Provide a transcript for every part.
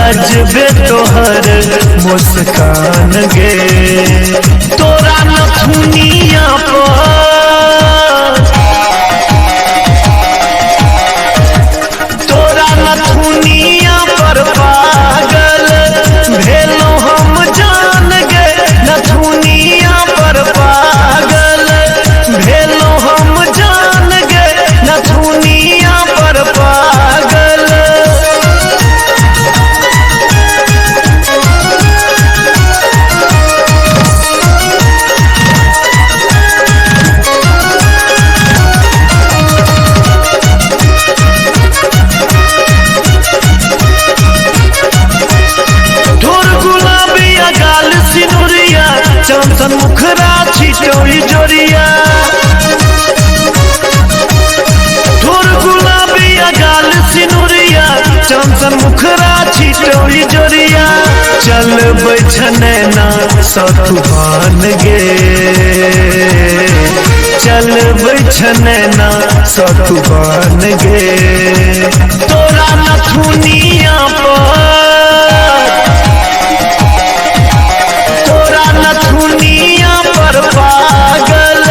गजबे तोहर मुस्कान गे तोरा नथुनिया पर तोरा नथुनिया पर पागल भेलो हम जान गे नथुनिया पर पागल भेलो हम जान गे नथुनिया पर पागल चंदन मुखरा छिटोई जोरिया धुर गुलाबिया गाल सिनुरिया चंदन मुखरा छिटोई जोरिया चल बैठना सतुफान गे चल बैठना सतुफान गे तोरा नथुनिया पर नथुनिया पर पागल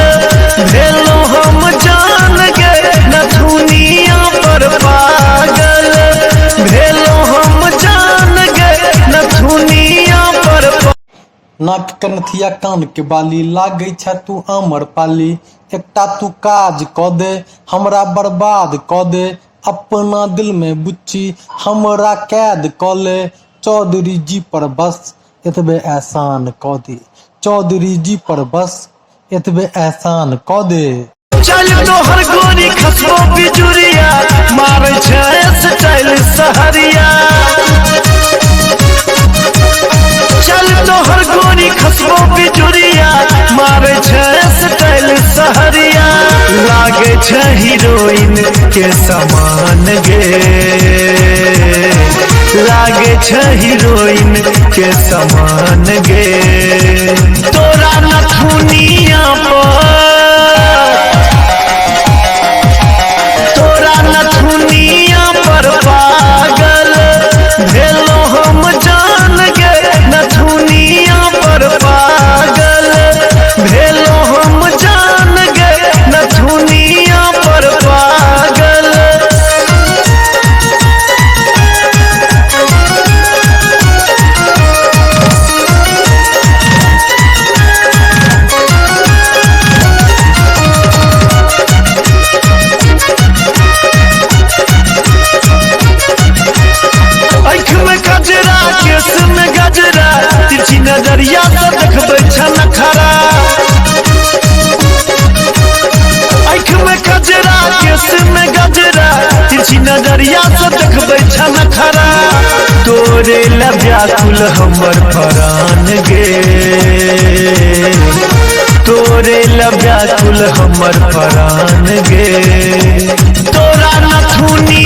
भेलो हम जान गे नथुनिया पर पागल भेलो हम जान गे नथुनिया पर नाक के नथिया कान के बाली लागे छ तू अमर पाली एकटा तू काज क दे हमरा बर्बाद क दे अपना दिल में बुच्ची हमरा कैद क ले चौधरी जी पर बस एतबे एहसान क दे चौधरी जी पर बस एतबे एहसान क दे चल तोहर गोरी खसबो बिजुरिया मारे छै स्टाइल सहरिया चल तोहर गोरी खसबो बिजुरिया मारे छै स्टाइल सहरिया लागे छै हीरोइन के समान गे लागे छ हीरोइन के समान गे तोरा नथुनिया पर तोरा नथुनिया पर पागल भेलो हम जान गे नथुनिया पर पागल भेलो हम जान गे नथुनिया पर पागल नजरिया से देखबे छनखरा आँख में गजरा केस में गजरा तिरछी नजरिया से देखबे छनखरा तोरे ला व्याकुल हमर प्राण गे तोरे ला व्याकुल हमर प्राण गे तोरा नथुनी